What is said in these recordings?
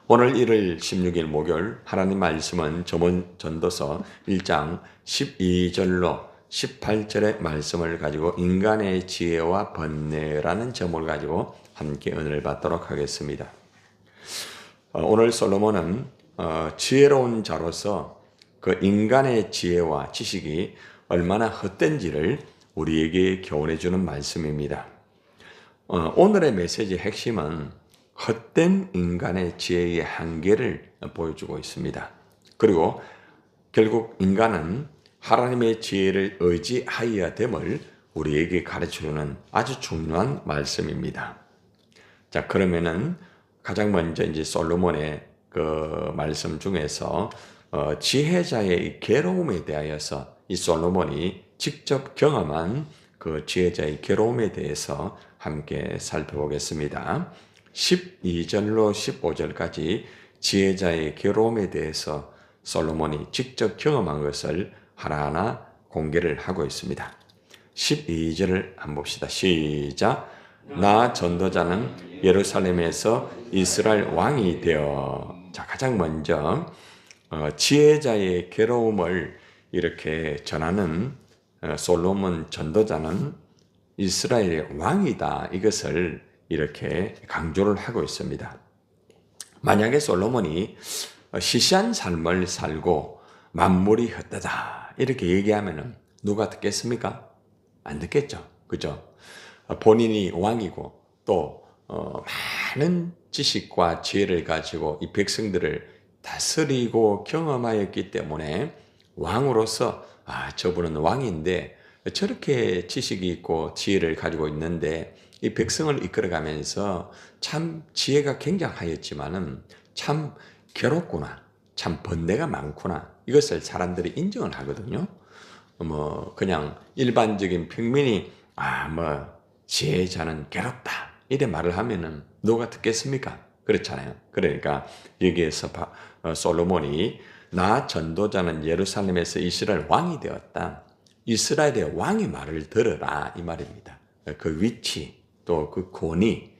오늘 1월 16일 목요일 하나님 말씀은 전도서 1장 12절로 18절의 말씀을 가지고 인간의 지혜와 번뇌라는 제목을 가지고 함께 은혜를 받도록 하겠습니다. 오늘 솔로몬은 지혜로운 자로서 그 인간의 지혜와 지식이 얼마나 헛된지를 우리에게 교훈해 주는 말씀입니다. 오늘의 메시지의 핵심은 헛된 인간의 지혜의 한계를 보여주고 있습니다. 그리고 결국 인간은 하나님의 지혜를 의지하여야 됨을 우리에게 가르쳐주는 아주 중요한 말씀입니다. 자, 그러면은 가장 먼저 이제 솔로몬의 그 말씀 중에서 지혜자의 괴로움에 대하여서 이 솔로몬이 직접 경험한 그 지혜자의 괴로움에 대해서 함께 살펴보겠습니다. 12절로 15절까지 지혜자의 괴로움에 대해서 솔로몬이 직접 경험한 것을 하나하나 공개를 하고 있습니다. 12절을 한번 봅시다. 시작. 나 전도자는 예루살렘에서 이스라엘 왕이 되어. 자, 가장 먼저 지혜자의 괴로움을 이렇게 전하는 솔로몬 전도자는 이스라엘의 왕이다. 이것을 이렇게 강조를 하고 있습니다. 만약에 솔로몬이 시시한 삶을 살고 만물이 헛되다 이렇게 얘기하면 누가 듣겠습니까? 안 듣겠죠. 그죠? 본인이 왕이고 또 많은 지식과 지혜를 가지고 이 백성들을 다스리고 경험하였기 때문에 왕으로서 저분은 왕인데 저렇게 지식이 있고 지혜를 가지고 있는데 이 백성을 이끌어가면서 참 지혜가 굉장하였지만은 참 괴롭구나, 참 번뇌가 많구나, 이것을 사람들이 인정을 하거든요. 그냥 일반적인 평민이 지혜자는 괴롭다 이래 말을 하면은 누가 듣겠습니까? 그렇잖아요. 그러니까 여기에서 솔로몬이 나 전도자는 예루살렘에서 이스라엘 왕이 되었다. 이스라엘의 왕의 말을 들어라 이 말입니다. 그 위치 또 그 권위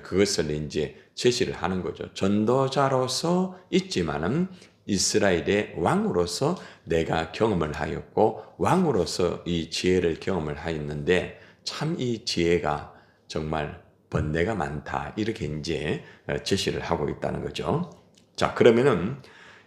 그것을 이제 제시를 하는 거죠. 전도자로서 있지만은 이스라엘의 왕으로서 내가 경험을 하였고 왕으로서 이 지혜를 경험을 하였는데 참 이 지혜가 정말 번뇌가 많다 이렇게 이제 제시를 하고 있다는 거죠. 자, 그러면은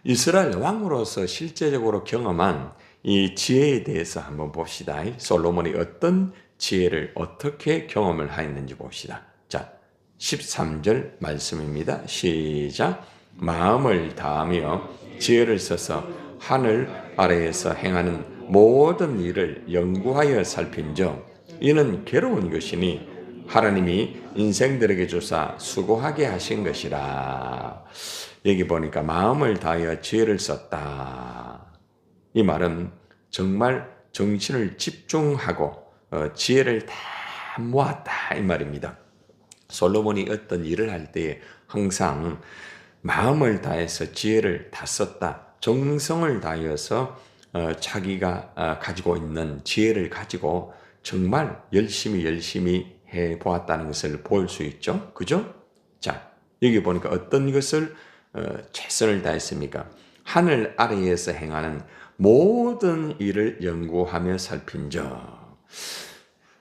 이스라엘 왕으로서 실제적으로 경험한 이 지혜에 대해서 한번 봅시다. 솔로몬이 어떤 지혜를 어떻게 경험을 하였는지 봅시다. 자, 13절 말씀입니다. 시작. 마음을 다하며 지혜를 써서 하늘 아래에서 행하는 모든 일을 연구하여 살핀즉 이는 괴로운 것이니 하나님이 인생들에게 주사 수고하게 하신 것이라. 여기 보니까 마음을 다하여 지혜를 썼다. 이 말은 정말 정신을 집중하고 지혜를 다 모았다 이 말입니다. 솔로몬이 어떤 일을 할 때에 항상 마음을 다해서 지혜를 다 썼다. 정성을 다해서 자기가 가지고 있는 지혜를 가지고 정말 열심히 해보았다는 것을 볼 수 있죠. 그죠? 자, 여기 보니까 어떤 것을 최선을 다했습니까? 하늘 아래에서 행하는 모든 일을 연구하며 살핀적.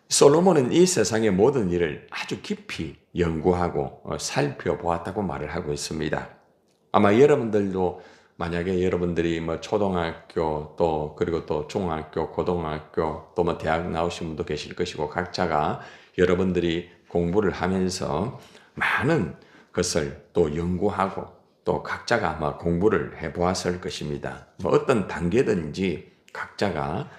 솔로몬은 이 세상의 모든 일을 아주 깊이 연구하고 살펴보았다고 말을 하고 있습니다. 아마 여러분들도 만약에 여러분들이 초등학교 그리고 또 중학교, 고등학교 또 대학 나오신 분도 계실 것이고 각자가 여러분들이 공부를 하면서 많은 것을 또 연구하고 또 각자가 아마 공부를 해보았을 것입니다. 어떤 단계든지 각자가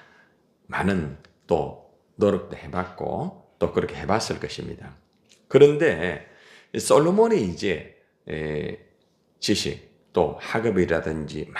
많은 또 노력도 해봤고 또 그렇게 해봤을 것입니다. 그런데 솔로몬이 이제 지식 또 학업이라든지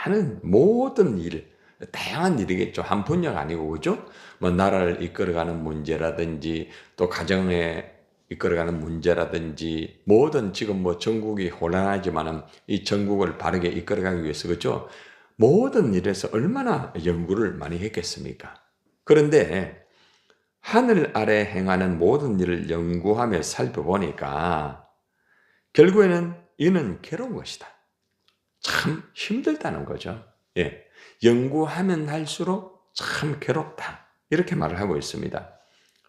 많은 모든 일, 다양한 일이겠죠. 한 분야가 아니고 그죠? 나라를 이끌어가는 문제라든지 또 가정에 이끌어가는 문제라든지 모든 지금 전국이 혼란하지만은 이 전국을 바르게 이끌어가기 위해서 그죠? 모든 일에서 얼마나 연구를 많이 했겠습니까? 그런데 하늘 아래 행하는 모든 일을 연구하며 살펴보니까 결국에는 이는 괴로운 것이다. 참 힘들다는 거죠. 예. 연구하면 할수록 참 괴롭다. 이렇게 말을 하고 있습니다.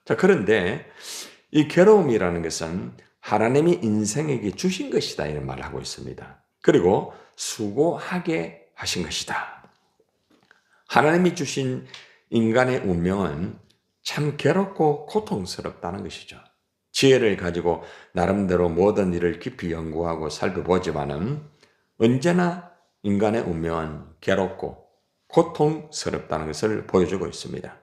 자, 그런데 이 괴로움이라는 것은 하나님이 인생에게 주신 것이다. 이런 말을 하고 있습니다. 그리고 수고하게 하신 것이다. 하나님이 주신 인간의 운명은 참 괴롭고 고통스럽다는 것이죠. 지혜를 가지고 나름대로 모든 일을 깊이 연구하고 살펴보지만은 언제나 인간의 운명은 괴롭고 고통스럽다는 것을 보여주고 있습니다.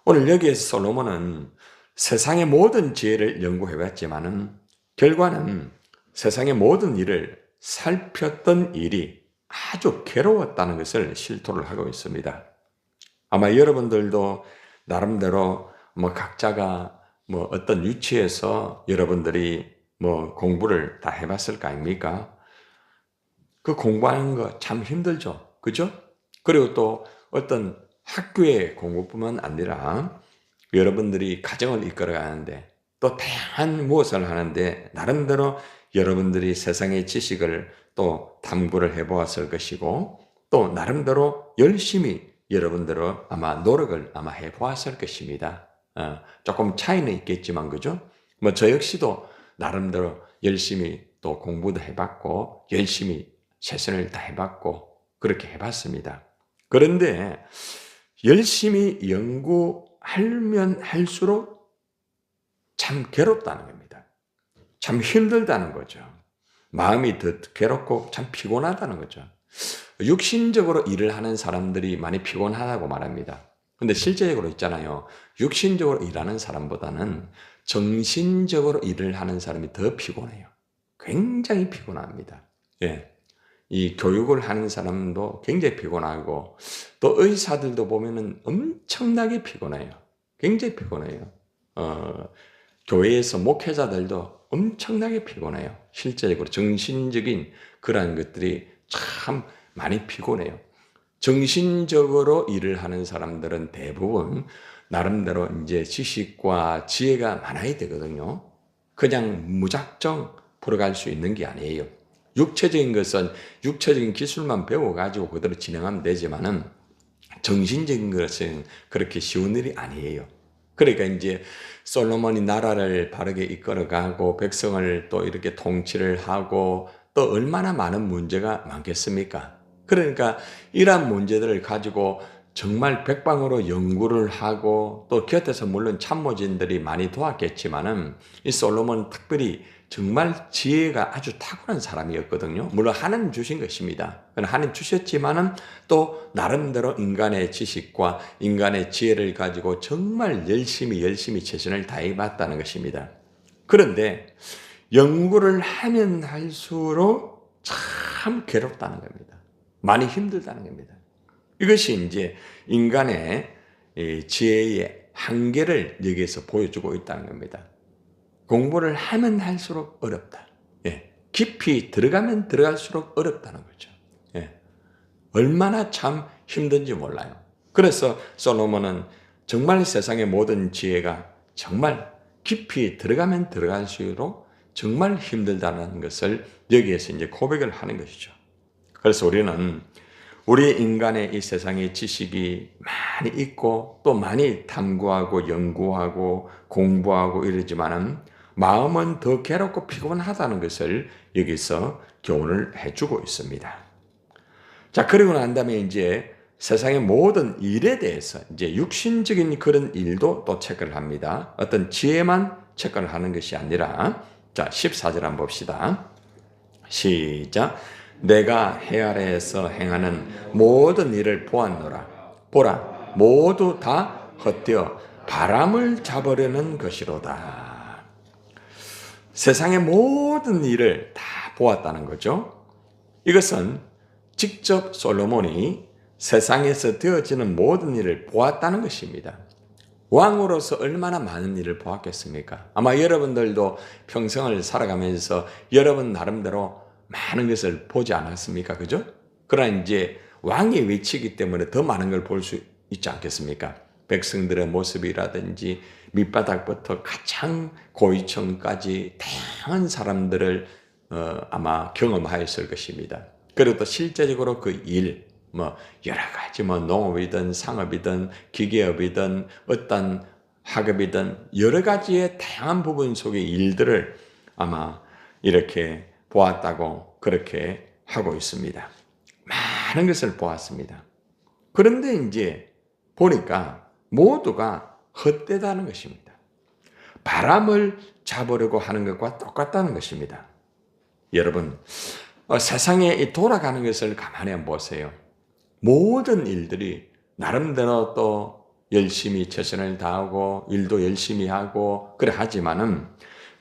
오늘 여기에서 솔로몬은 세상의 모든 지혜를 연구해봤지만은 결과는 세상의 모든 일을 살폈던 일이 아주 괴로웠다는 것을 실토를 하고 있습니다. 아마 여러분들도 나름대로 각자가 어떤 위치에서 여러분들이 공부를 다 해봤을 거 아닙니까? 그 공부하는 거 참 힘들죠. 그죠? 그리고 또 어떤 학교의 공부뿐만 아니라 여러분들이 가정을 이끌어가는데 또 다양한 무엇을 하는데 나름대로 여러분들이 세상의 지식을 또 탐구를 해보았을 것이고 또 나름대로 열심히 여러분들은 아마 노력을 아마 해보았을 것입니다. 조금 차이는 있겠지만 그죠? 저 역시도 나름대로 열심히 또 공부도 해봤고 열심히 최선을 다해봤고 그렇게 해봤습니다. 그런데 열심히 연구하면 할수록 참 괴롭다는 겁니다. 참 힘들다는 거죠. 마음이 더 괴롭고 참 피곤하다는 거죠. 육신적으로 일을 하는 사람들이 많이 피곤하다고 말합니다. 근데 실제적으로 있잖아요. 육신적으로 일하는 사람보다는 정신적으로 일을 하는 사람이 더 피곤해요. 굉장히 피곤합니다. 예. 이 교육을 하는 사람도 굉장히 피곤하고 또 의사들도 보면은 엄청나게 피곤해요. 굉장히 피곤해요. 교회에서 목회자들도 엄청나게 피곤해요. 실제적으로 정신적인 그러한 것들이 참 많이 피곤해요. 정신적으로 일을 하는 사람들은 대부분 나름대로 이제 지식과 지혜가 많아야 되거든요. 그냥 무작정 풀어갈 수 있는 게 아니에요. 육체적인 것은 육체적인 기술만 배워가지고 그대로 진행하면 되지만은 정신적인 것은 그렇게 쉬운 일이 아니에요. 그러니까 이제 솔로몬이 나라를 바르게 이끌어가고 백성을 또 이렇게 통치를 하고 또 얼마나 많은 문제가 많겠습니까? 그러니까 이러한 문제들을 가지고 정말 백방으로 연구를 하고 또 곁에서 물론 참모진들이 많이 도왔겠지만은 이 솔로몬은 특별히 정말 지혜가 아주 탁월한 사람이었거든요. 물론 하나님 주신 것입니다. 하나님 주셨지만은 또 나름대로 인간의 지식과 인간의 지혜를 가지고 정말 열심히 최선을 다해봤다는 것입니다. 그런데 연구를 하면 할수록 참 괴롭다는 겁니다. 많이 힘들다는 겁니다. 이것이 이제 인간의 지혜의 한계를 여기에서 보여주고 있다는 겁니다. 공부를 하면 할수록 어렵다. 예. 깊이 들어가면 들어갈수록 어렵다는 거죠. 예. 얼마나 참 힘든지 몰라요. 그래서 솔로몬은 정말 세상의 모든 지혜가 정말 깊이 들어가면 들어갈수록 정말 힘들다는 것을 여기에서 이제 고백을 하는 것이죠. 그래서 우리는 우리 인간의 이 세상의 지식이 많이 있고 또 많이 탐구하고 연구하고 공부하고 이러지만은 마음은 더 괴롭고 피곤하다는 것을 여기서 교훈을 해주고 있습니다. 자, 그리고 난 다음에 이제 세상의 모든 일에 대해서 이제 육신적인 그런 일도 또 체크를 합니다. 어떤 지혜만 체크를 하는 것이 아니라 자, 14절 한번 봅시다. 시작. 내가 해 아래에서 행하는 모든 일을 보았노라. 보라, 모두 다 헛되어 바람을 잡으려는 것이로다. 세상의 모든 일을 다 보았다는 거죠. 이것은 직접 솔로몬이 세상에서 되어지는 모든 일을 보았다는 것입니다. 왕으로서 얼마나 많은 일을 보았겠습니까? 아마 여러분들도 평생을 살아가면서 여러분 나름대로 많은 것을 보지 않았습니까? 그죠? 그러나 이제 왕의 위치이기 때문에 더 많은 걸 볼 수 있지 않겠습니까? 백성들의 모습이라든지 밑바닥부터 가장 고위층까지 다양한 사람들을 아마 경험하였을 것입니다. 그리고 또 실제적으로 그 일, 여러 가지 농업이든 상업이든 기계업이든 어떤 학업이든 여러 가지의 다양한 부분 속의 일들을 아마 이렇게 보았다고 그렇게 하고 있습니다. 많은 것을 보았습니다. 그런데 이제 보니까 모두가 헛되다는 것입니다. 바람을 잡으려고 하는 것과 똑같다는 것입니다. 여러분, 세상에 돌아가는 것을 가만히 한번 보세요. 모든 일들이 나름대로 또 열심히 최선을 다하고 일도 열심히 하고 그래 하지만은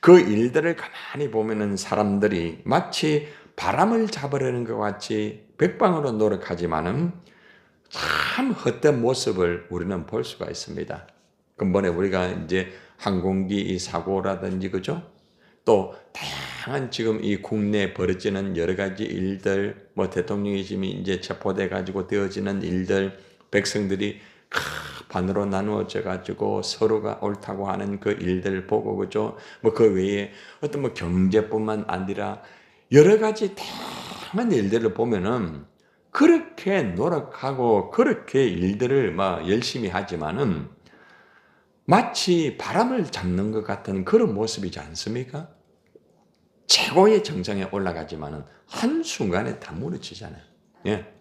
그 일들을 가만히 보면은 사람들이 마치 바람을 잡으려는 것 같이 백방으로 노력하지만은 참 헛된 모습을 우리는 볼 수가 있습니다. 근본에 우리가 이제 항공기 사고라든지 그죠? 또 다양한 지금 이 국내에 벌어지는 여러 가지 일들, 대통령이 지금 이제 체포돼 가지고 되어지는 일들, 백성들이 반으로 나누어져 가지고 서로가 옳다고 하는 그 일들 보고 그죠? 그 외에 어떤 경제뿐만 아니라 여러 가지 다양한 일들을 보면은 그렇게 노력하고 그렇게 일들을 열심히 하지만은 마치 바람을 잡는 것 같은 그런 모습이지 않습니까? 최고의 정상에 올라가지만은 한순간에 다 무너지잖아요. 예.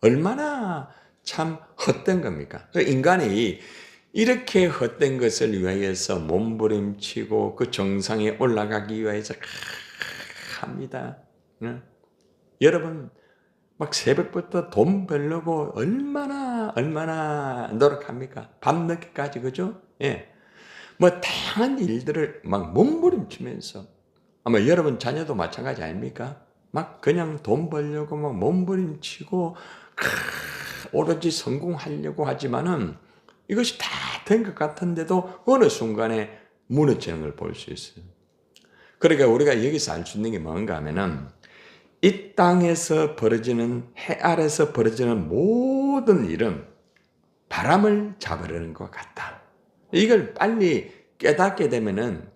얼마나 참 헛된 겁니까? 인간이 이렇게 헛된 것을 위하여서 몸부림치고 그 정상에 올라가기 위해서 합니다. 예. 여러분, 새벽부터 돈 벌려고 얼마나 노력합니까? 밤늦게까지, 그죠? 예. 다양한 일들을 몸부림치면서 아마 여러분 자녀도 마찬가지 아닙니까? 그냥 돈 벌려고 몸부림치고 오로지 성공하려고 하지만은 이것이 다 된 것 같은데도 어느 순간에 무너지는 걸 볼 수 있어요. 그러니까 우리가 여기서 알 수 있는 게 뭔가 하면은 이 땅에서 벌어지는, 해 아래서 벌어지는 모든 일은 바람을 잡으려는 것 같다. 이걸 빨리 깨닫게 되면은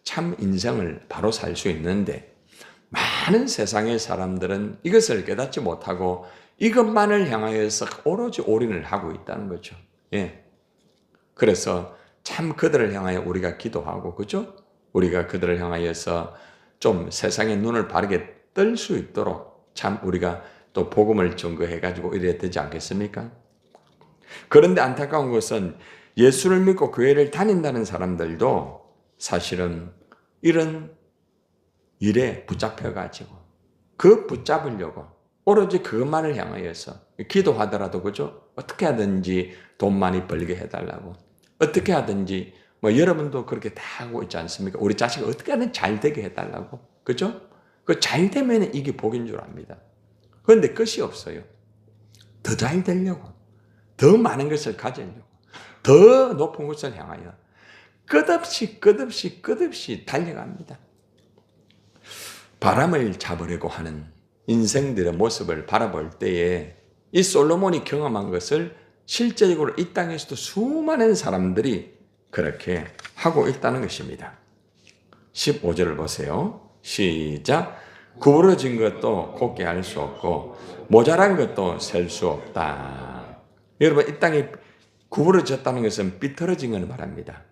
참 인생을 바로 살 수 있는데 많은 세상의 사람들은 이것을 깨닫지 못하고 이것만을 향하여서 오로지 올인을 하고 있다는 거죠. 예. 그래서 참 그들을 향하여 우리가 기도하고, 그죠? 우리가 그들을 향하여서 좀 세상의 눈을 바르게 뜰 수 있도록 참 우리가 또 복음을 전거해가지고 이래야 되지 않겠습니까? 그런데 안타까운 것은 예수를 믿고 교회를 다닌다는 사람들도 사실은 이런 일에 붙잡혀가지고 그 붙잡으려고 오로지 그것만을 향하여서 기도하더라도 그죠? 어떻게 하든지 돈 많이 벌게 해달라고 어떻게 하든지 여러분도 그렇게 다 하고 있지 않습니까? 우리 자식을 어떻게 하든 잘 되게 해달라고 그죠? 그 잘 되면 이게 복인 줄 압니다. 그런데 끝이 없어요. 더 잘 되려고 더 많은 것을 가지려고 더 높은 곳을 향하여 끝없이 달려갑니다. 바람을 잡으려고 하는 인생들의 모습을 바라볼 때에 이 솔로몬이 경험한 것을 실제적으로 이 땅에서도 수많은 사람들이 그렇게 하고 있다는 것입니다. 15절을 보세요. 시작. 구부러진 것도 곱게 할 수 없고 모자란 것도 셀 수 없다. 여러분, 이 땅이 구부러졌다는 것은 삐뚤어진 걸 말합니다.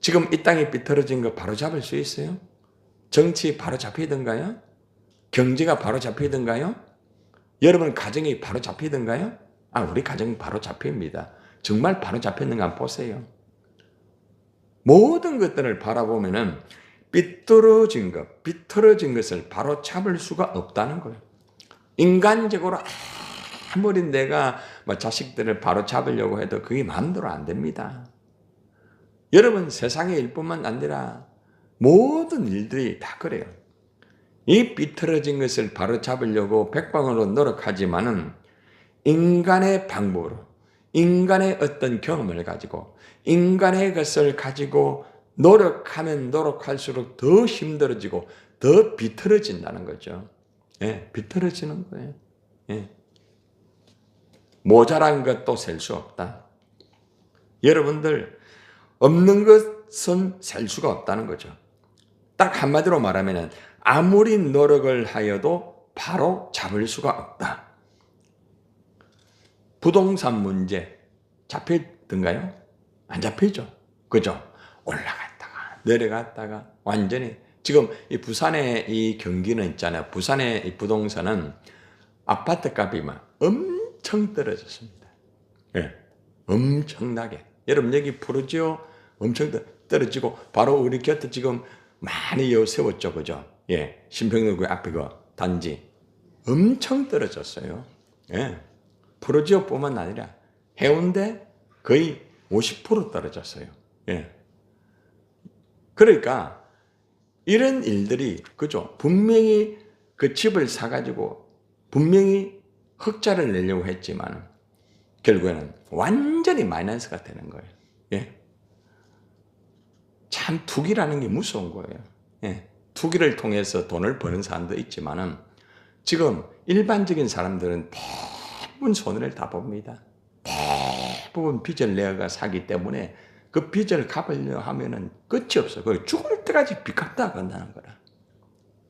지금 이 땅이 삐뚤어진 거 바로 잡을 수 있어요? 정치 바로 잡히던가요? 경제가 바로 잡히던가요? 여러분 가정이 바로 잡히던가요? 우리 가정이 바로 잡힙니다. 정말 바로 잡혔는가 한번 보세요. 모든 것들을 바라보면은 비틀어진 것을 바로 잡을 수가 없다는 거예요. 인간적으로 아무리 내가 자식들을 바로 잡으려고 해도 그게 마음대로 안 됩니다. 여러분 세상의 일뿐만 아니라 모든 일들이 다 그래요. 이 비틀어진 것을 바로 잡으려고 백방으로 노력하지만은 인간의 방법으로, 인간의 어떤 경험을 가지고, 인간의 것을 가지고 노력하면 노력할수록 더 힘들어지고 더 비틀어진다는 거죠. 예, 비틀어지는 거예요. 예. 모자란 것도 셀 수 없다. 여러분들 없는 것은 셀 수가 없다는 거죠. 딱 한마디로 말하면 아무리 노력을 하여도 바로 잡을 수가 없다. 부동산 문제 잡히던가요? 안 잡히죠. 그죠? 올라갔다가 내려갔다가 완전히 지금 이 부산의 이 경기는 있잖아요. 부산의 이 부동산은 아파트 값이 막 엄청 떨어졌습니다. 예, 엄청나게. 여러분 여기 푸르지오 엄청 떨어지고 바로 우리 곁에 지금 많이 세웠죠, 그죠? 예, 신평로구 앞에 그 단지 엄청 떨어졌어요. 예, 푸르지오뿐만 아니라 해운대 거의 50% 떨어졌어요. 예, 그러니까 이런 일들이 그죠? 분명히 그 집을 사가지고 분명히 흑자를 내려고 했지만 결국에는 완전히 마이너스가 되는 거예요. 예. 참 투기라는 게 무서운 거예요. 예. 투기를 통해서 돈을 버는 사람도 있지만은 지금 일반적인 사람들은 대부분 손해를 다 봅니다. 대부분 빚을 내가 사기 때문에 그 빚을 갚으려 하면은 끝이 없어. 그 죽을 때까지 빚 갚다 간다는 거라.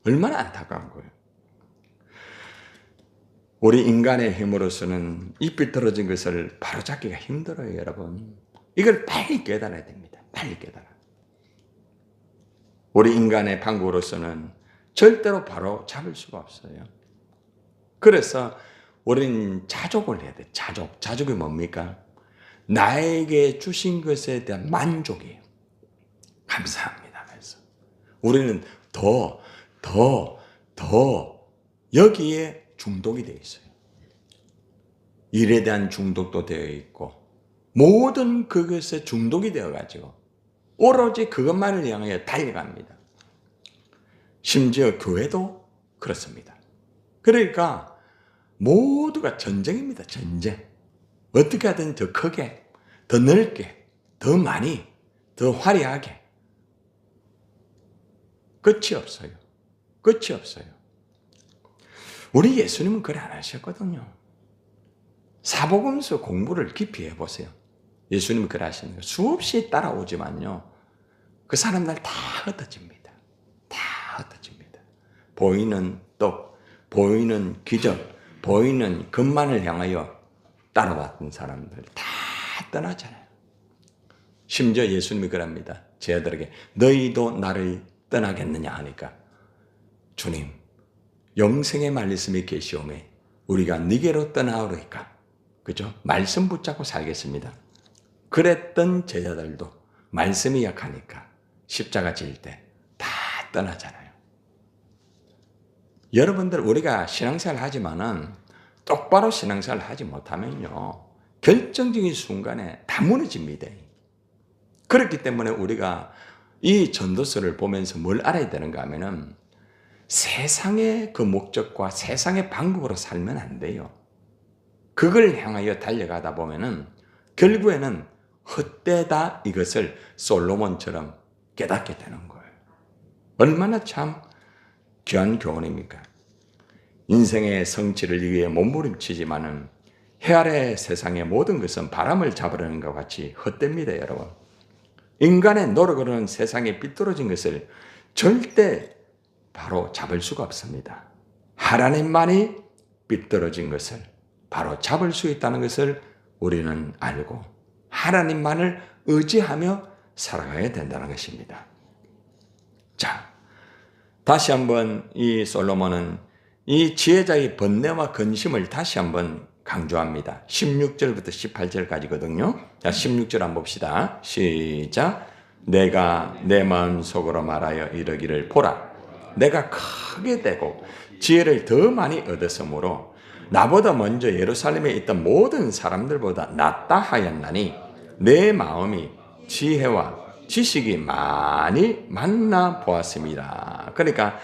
얼마나 안타까운 거예요. 우리 인간의 힘으로서는 이 삐뚤어진 것을 바로잡기가 힘들어요, 여러분. 이걸 빨리 깨달아야 됩니다. 빨리 깨달아. 우리 인간의 방법으로서는 절대로 바로 잡을 수가 없어요. 그래서 우리는 자족을 해야 돼. 자족. 자족이 뭡니까? 나에게 주신 것에 대한 만족이에요. 감사합니다. 그래서 우리는 더 여기에 중독이 되어 있어요. 일에 대한 중독도 되어 있고 모든 그것에 중독이 되어가지고 오로지 그것만을 향해 달려갑니다. 심지어 교회도 그렇습니다. 그러니까 모두가 전쟁입니다. 전쟁. 어떻게 하든 더 크게, 더 넓게, 더 많이, 더 화려하게. 끝이 없어요. 끝이 없어요. 우리 예수님은 그래 안 하셨거든요. 사복음서 공부를 깊이 해보세요. 예수님은 그래 하시는 거예요. 수없이 따라오지만요. 그 사람들 다 흩어집니다. 다 흩어집니다. 보이는 떡, 보이는 기적, 보이는 것만을 향하여 따라왔던 사람들 다 떠나잖아요. 심지어 예수님이 그럽니다. 제 아들에게 너희도 나를 떠나겠느냐 하니까 주님 영생의 말씀이 계시오매 우리가 네게로 떠나오리까. 그죠? 말씀 붙잡고 살겠습니다. 그랬던 제자들도 말씀이 약하니까 십자가 질 때 다 떠나잖아요. 여러분들 우리가 신앙생활 하지만은 똑바로 신앙생활 하지 못하면요. 결정적인 순간에 다 무너집니다. 그렇기 때문에 우리가 이 전도서를 보면서 뭘 알아야 되는가 하면은 세상의 그 목적과 세상의 방법으로 살면 안 돼요. 그걸 향하여 달려가다 보면은 결국에는 헛되다 이것을 솔로몬처럼 깨닫게 되는 거예요. 얼마나 참 귀한 교훈입니까? 인생의 성취를 위해 몸부림치지만은 해 아래 세상의 모든 것은 바람을 잡으려는 것 같이 헛됩니다, 여러분. 인간의 노력으로는 세상에 삐뚤어진 것을 절대 바로 잡을 수가 없습니다. 하나님만이 삐뚤어진 것을 바로 잡을 수 있다는 것을 우리는 알고 하나님만을 의지하며 살아가야 된다는 것입니다. 자, 다시 한번 이 솔로몬은 이 지혜자의 번뇌와 근심을 다시 한번 강조합니다. 16절부터 18절까지거든요. 자, 16절 한번 봅시다. 시작. 내가 내 마음속으로 말하여 이르기를 보라. 내가 크게 되고 지혜를 더 많이 얻었으므로 나보다 먼저 예루살렘에 있던 모든 사람들보다 낫다 하였나니 내 마음이 지혜와 지식이 많이 만나 보았습니다. 그러니까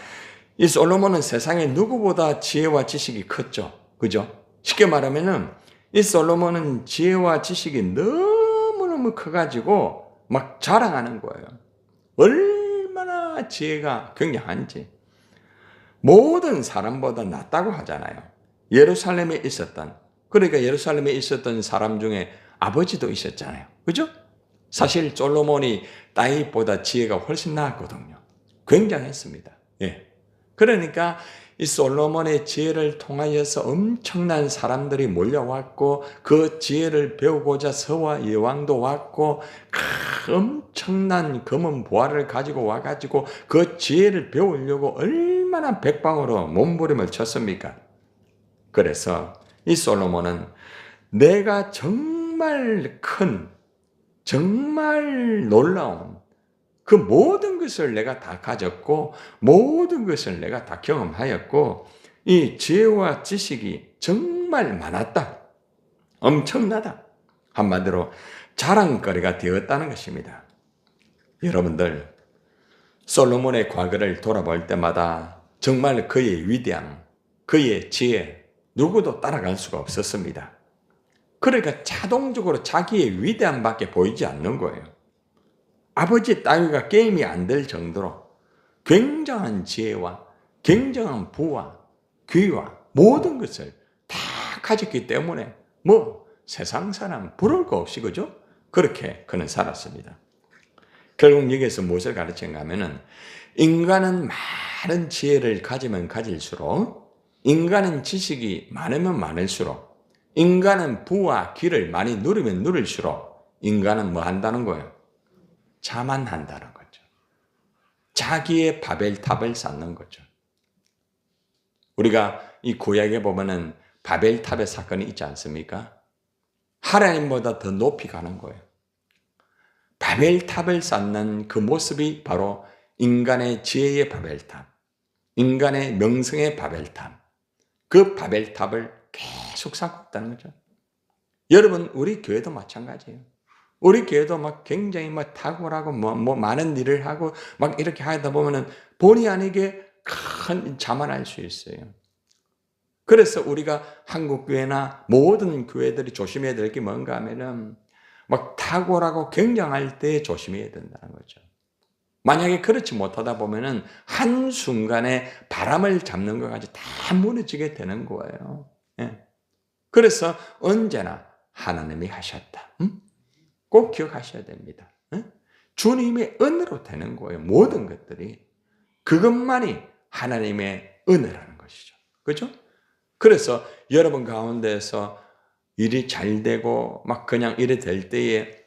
이 솔로몬은 세상에 누구보다 지혜와 지식이 컸죠. 그죠? 쉽게 말하면은 이 솔로몬은 지혜와 지식이 너무너무 커가지고 막 자랑하는 거예요. 얼마나 지혜가 굉장한지. 모든 사람보다 낫다고 하잖아요. 예루살렘에 있었던, 그러니까 예루살렘에 있었던 사람 중에 아버지도 있었잖아요. 그죠? 사실 솔로몬이 다윗보다 지혜가 훨씬 나았거든요. 굉장했습니다. 예. 그러니까 이 솔로몬의 지혜를 통하여서 엄청난 사람들이 몰려왔고 그 지혜를 배우고자 서와 여왕도 왔고 엄청난 검은 보화를 가지고 와가지고 그 지혜를 배우려고 얼마나 백방으로 몸부림을 쳤습니까? 그래서 이 솔로몬은 내가 정말 큰, 정말 놀라운 그 모든 것을 내가 다 가졌고 모든 것을 내가 다 경험하였고 이 지혜와 지식이 정말 많았다. 엄청나다. 한마디로 자랑거리가 되었다는 것입니다. 여러분들, 솔로몬의 과거를 돌아볼 때마다 정말 그의 위대함, 그의 지혜, 누구도 따라갈 수가 없었습니다. 그러니까 자동적으로 자기의 위대함밖에 보이지 않는 거예요. 아버지 따위가 게임이 안 될 정도로 굉장한 지혜와 굉장한 부와 귀와 모든 것을 다 가졌기 때문에 세상 사람 부러울 거 없이 그죠? 그렇게 그는 살았습니다. 결국 여기에서 무엇을 가르치는가 하면은 인간은 많은 지혜를 가지면 가질수록 인간은 지식이 많으면 많을수록 인간은 부와 귀를 많이 누리면 누릴수록 인간은 뭐 한다는 거예요? 자만한다는 거죠. 자기의 바벨탑을 쌓는 거죠. 우리가 이 구약에 보면은 바벨탑의 사건이 있지 않습니까? 하나님보다 더 높이 가는 거예요. 바벨탑을 쌓는 그 모습이 바로 인간의 지혜의 바벨탑, 인간의 명성의 바벨탑, 그 바벨탑을 계속 쌓고 있다는 거죠. 여러분, 우리 교회도 마찬가지예요. 우리 교회도 막 굉장히 막 탁월하고 많은 일을 하고 막 이렇게 하다 보면은 본의 아니게 큰 자만할 수 있어요. 그래서 우리가 한국 교회나 모든 교회들이 조심해야 될 게 뭔가 하면은 막 탁월하고 굉장할 때 조심해야 된다는 거죠. 만약에 그렇지 못하다 보면은 한순간에 바람을 잡는 것까지 다 무너지게 되는 거예요. 예. 그래서 언제나 하나님이 하셨다. 꼭 기억하셔야 됩니다. 주님의 은혜로 되는 거예요. 모든 것들이. 그것만이 하나님의 은혜라는 것이죠. 그렇죠? 그래서 여러분 가운데서 일이 잘 되고 막 그냥 이래 될 때에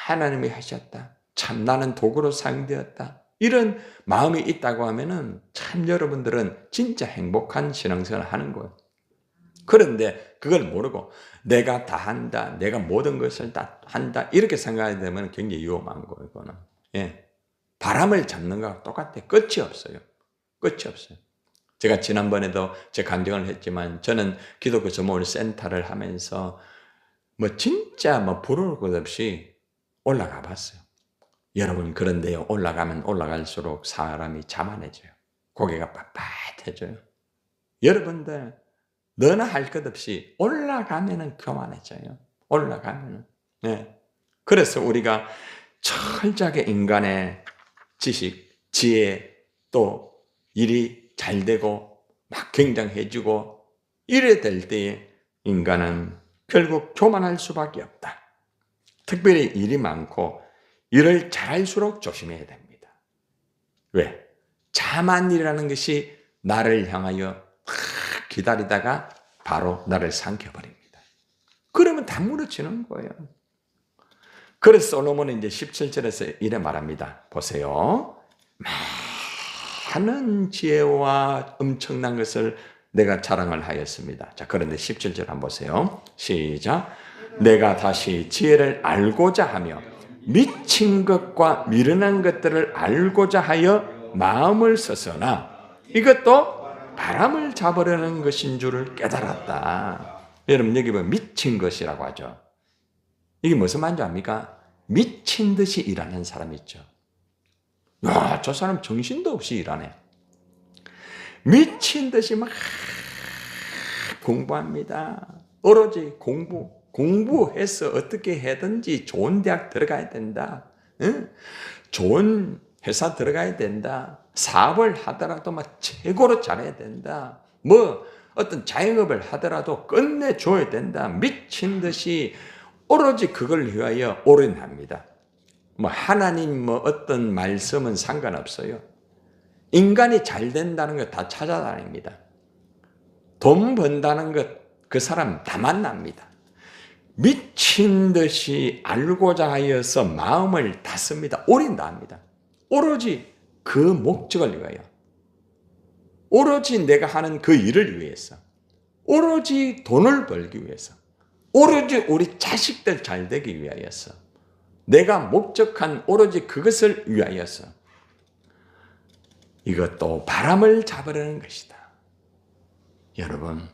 하나님이 하셨다. 참 나는 도구로 사용되었다. 이런 마음이 있다고 하면은 참 여러분들은 진짜 행복한 신앙생활을 하는 거예요. 그런데 그걸 모르고 내가 다 한다, 내가 모든 것을 다 한다 이렇게 생각하게 되면 굉장히 위험한 거예요. 이거는. 예. 바람을 잡는 거와 똑같아요. 끝이 없어요. 끝이 없어요. 제가 지난번에도 제 간증을 했지만 저는 기독교 전문 센터를 하면서 진짜 부러울 것 없이 올라가 봤어요. 여러분 그런데요, 올라가면 올라갈수록 사람이 자만해져요. 고개가 빳빳해져요. 여러분들 너나 할 것 없이 올라가면은 교만해져요. 올라가면은. 네. 그래서 우리가 철저하게 인간의 지식, 지혜, 또 일이 잘 되고 막 굉장해지고 이래 될 때에 인간은 결국 교만할 수밖에 없다. 특별히 일이 많고 일을 잘할수록 조심해야 됩니다. 왜? 자만이라는 것이 나를 향하여 기다리다가 바로 나를 삼켜버립니다. 그러면 다 무너지는 거예요. 그래서 솔로몬은 이제 17절에서 이래 말합니다. 보세요. 많은 지혜와 엄청난 것을 내가 자랑을 하였습니다. 자, 그런데 17절 한번 보세요. 시작. 내가 다시 지혜를 알고자 하며 미친 것과 미련한 것들을 알고자 하여 마음을 썼으나 이것도 바람을 잡으려는 것인 줄을 깨달았다. 여러분 여기 보면 미친 것이라고 하죠. 이게 무슨 말인지 압니까? 미친 듯이 일하는 사람 있죠. 야, 저 사람 정신도 없이 일하네. 미친 듯이 막 공부합니다. 오로지 공부해서 어떻게 해든지 좋은 대학 들어가야 된다. 응? 좋은 회사 들어가야 된다. 사업을 하더라도 막 최고로 잘해야 된다. 어떤 자영업을 하더라도 끝내줘야 된다. 미친 듯이 오로지 그걸 위하여 올인합니다. 하나님 어떤 말씀은 상관없어요. 인간이 잘 된다는 것 다 찾아다닙니다. 돈 번다는 것 그 사람 다 만납니다. 미친 듯이 알고자 하여서 마음을 닫습니다. 올인다 합니다. 오로지 그 목적을 위하여. 오로지 내가 하는 그 일을 위해서. 오로지 돈을 벌기 위해서. 오로지 우리 자식들 잘 되기 위하여서. 내가 목적한 오로지 그것을 위하여서. 이것도 바람을 잡으려는 것이다. 여러분,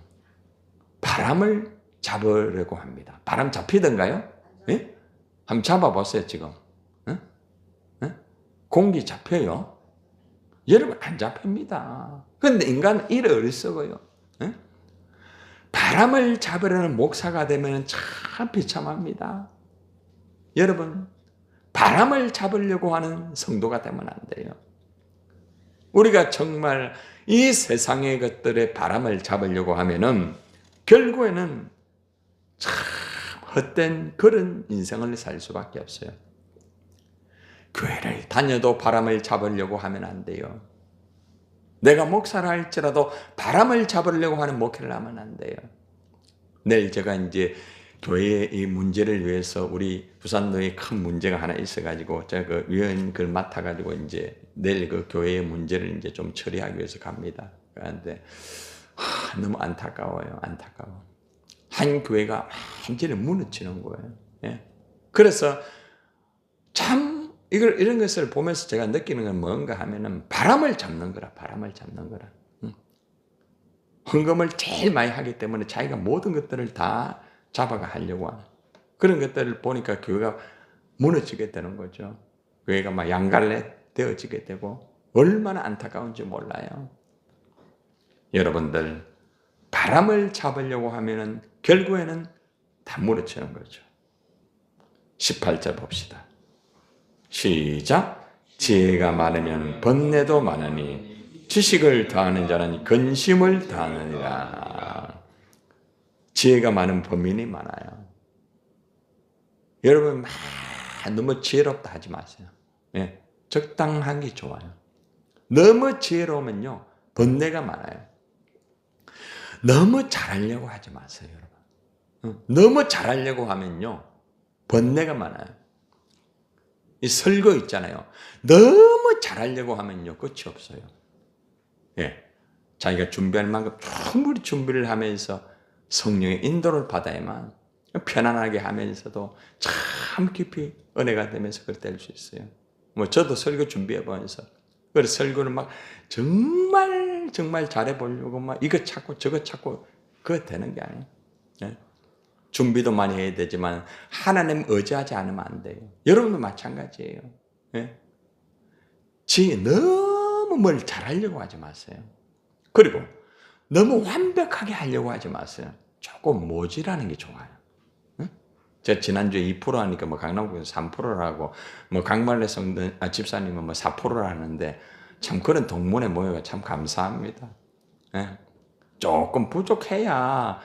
바람을 잡으려고 합니다. 바람 잡히던가요? 예? 한번 잡아보세요, 지금. 예? 예? 공기 잡혀요? 여러분, 안 잡힙니다. 그런데 인간은 이래 어리석어요. 예? 바람을 잡으려는 목사가 되면 참 비참합니다. 여러분, 바람을 잡으려고 하는 성도가 되면 안 돼요. 우리가 정말 이 세상의 것들의 바람을 잡으려고 하면은 결국에는 참 헛된 그런 인생을 살 수밖에 없어요. 교회를 다녀도 바람을 잡으려고 하면 안 돼요. 내가 목사를 할지라도 바람을 잡으려고 하는 목회를 하면 안 돼요. 내일 제가 이제 교회의 이 문제를 위해서 우리 부산도에 큰 문제가 하나 있어가지고 제가 그 위원 그걸 맡아가지고 이제 내일 그 교회의 문제를 이제 좀 처리하기 위해서 갑니다. 그런데 너무 안타까워요. 안타까워. 한 교회가 완전히 무너지는 거예요. 예. 그래서 참 이런 것을 보면서 제가 느끼는 건 뭔가 하면은 바람을 잡는 거라. 바람을 잡는 거라. 헌금을 제일 많이 하기 때문에 자기가 모든 것들을 다 잡아가 하려고 하는 그런 것들을 보니까 교회가 무너지게 되는 거죠. 교회가 막 양갈래 되어지게 되고 얼마나 안타까운지 몰라요. 여러분들 바람을 잡으려고 하면은 결국에는 다 무너지는 거죠. 18절 봅시다. 시작. 지혜가 많으면 번뇌도 많으니 지식을 더하는 자는 근심을 더하느니라. 지혜가 많은 범인이 많아요. 여러분 너무 지혜롭다 하지 마세요. 예, 적당한 게 좋아요. 너무 지혜로우면요 번뇌가 많아요. 너무 잘하려고 하지 마세요, 여러분. 너무 잘하려고 하면요 번뇌가 많아요. 이 설거 있잖아요. 너무 잘하려고 하면요 끝이 없어요. 예, 자기가 준비할 만큼 충분히 준비를 하면서 성령의 인도를 받아야만 편안하게 하면서도 참 깊이 은혜가 되면서 그걸 뗄 수 있어요. 뭐 저도 설교 준비해 보면서 그래서 설교를 막 정말 잘해 보려고 막 이거 찾고 저거 찾고 그거 되는 게 아니에요. 예? 준비도 많이 해야 되지만 하나님 의지하지 않으면 안 돼요. 여러분도 마찬가지예요. 예? 너무 뭘 잘하려고 하지 마세요. 그리고 너무 완벽하게 하려고 하지 마세요. 조금 모자라는 게 좋아요. 응? 제가 지난주에 2% 하니까 뭐 강남구에서 3%라고 뭐 강말래 성도 집사님은 뭐 4%라는데 참 그런 동문회 모여가 참 감사합니다. 예? 조금 부족해야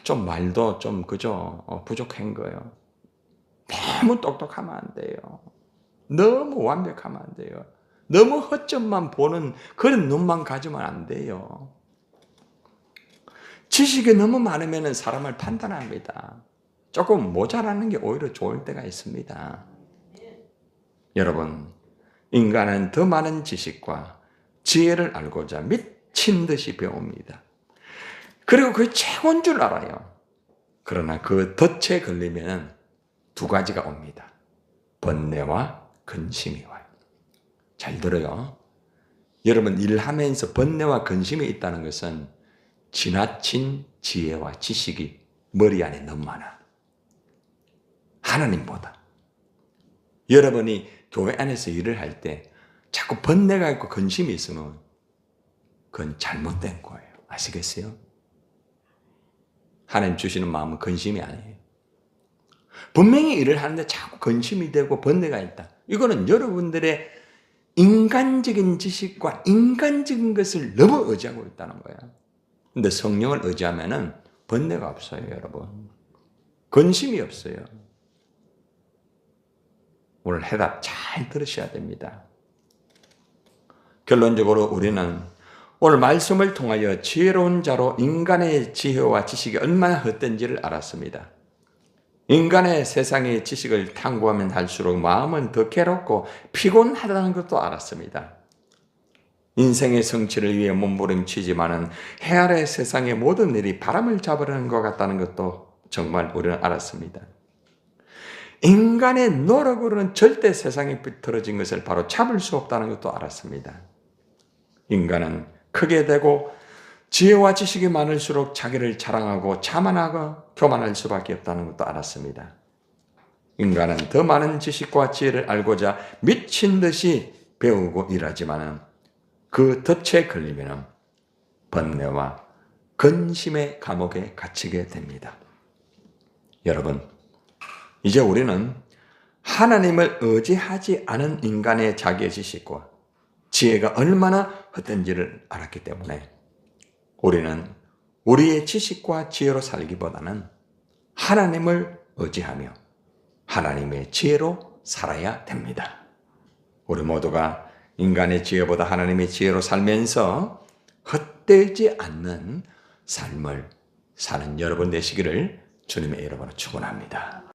좀 말도 좀 그죠 부족한 거예요. 너무 똑똑하면 안 돼요. 너무 완벽하면 안 돼요. 너무 허점만 보는 그런 눈만 가지면 안 돼요. 지식이 너무 많으면 사람을 판단합니다. 조금 모자라는 게 오히려 좋을 때가 있습니다. 여러분, 인간은 더 많은 지식과 지혜를 알고자 미친 듯이 배웁니다. 그리고 그게 최고인 줄 알아요. 그러나 그 덫에 걸리면 두 가지가 옵니다. 번뇌와 근심이 와요. 잘 들어요. 여러분 일하면서 번뇌와 근심이 있다는 것은 지나친 지혜와 지식이 머리 안에 너무 많아. 하나님보다. 여러분이 교회 안에서 일을 할 때 자꾸 번뇌가 있고 근심이 있으면 그건 잘못된 거예요. 아시겠어요? 하나님 주시는 마음은 근심이 아니에요. 분명히 일을 하는데 자꾸 근심이 되고 번뇌가 있다. 이거는 여러분들의 인간적인 지식과 인간적인 것을 너무 의지하고 있다는 거예요. 근데 성령을 의지하면은 번뇌가 없어요, 여러분. 근심이 없어요. 오늘 해답 잘 들으셔야 됩니다. 결론적으로 우리는 오늘 말씀을 통하여 지혜로운 자로 인간의 지혜와 지식이 얼마나 헛된지를 알았습니다. 인간의 세상의 지식을 탐구하면 할수록 마음은 더 괴롭고 피곤하다는 것도 알았습니다. 인생의 성취를 위해 몸부림치지만은 해 아래 세상의 모든 일이 바람을 잡으려는 것 같다는 것도 정말 우리는 알았습니다. 인간의 노력으로는 절대 세상에 비틀어진 것을 바로 잡을 수 없다는 것도 알았습니다. 인간은 크게 되고 지혜와 지식이 많을수록 자기를 자랑하고 자만하고 교만할 수밖에 없다는 것도 알았습니다. 인간은 더 많은 지식과 지혜를 알고자 미친 듯이 배우고 일하지만은 그 덫에 걸리면 번뇌와 근심의 감옥에 갇히게 됩니다. 여러분, 이제 우리는 하나님을 의지하지 않은 인간의 자기의 지식과 지혜가 얼마나 헛된지를 알았기 때문에 우리는 우리의 지식과 지혜로 살기보다는 하나님을 의지하며 하나님의 지혜로 살아야 됩니다. 우리 모두가 인간의 지혜보다 하나님의 지혜로 살면서 헛되지 않는 삶을 사는 여러분 되시기를 주님의 이름으로 축원합니다.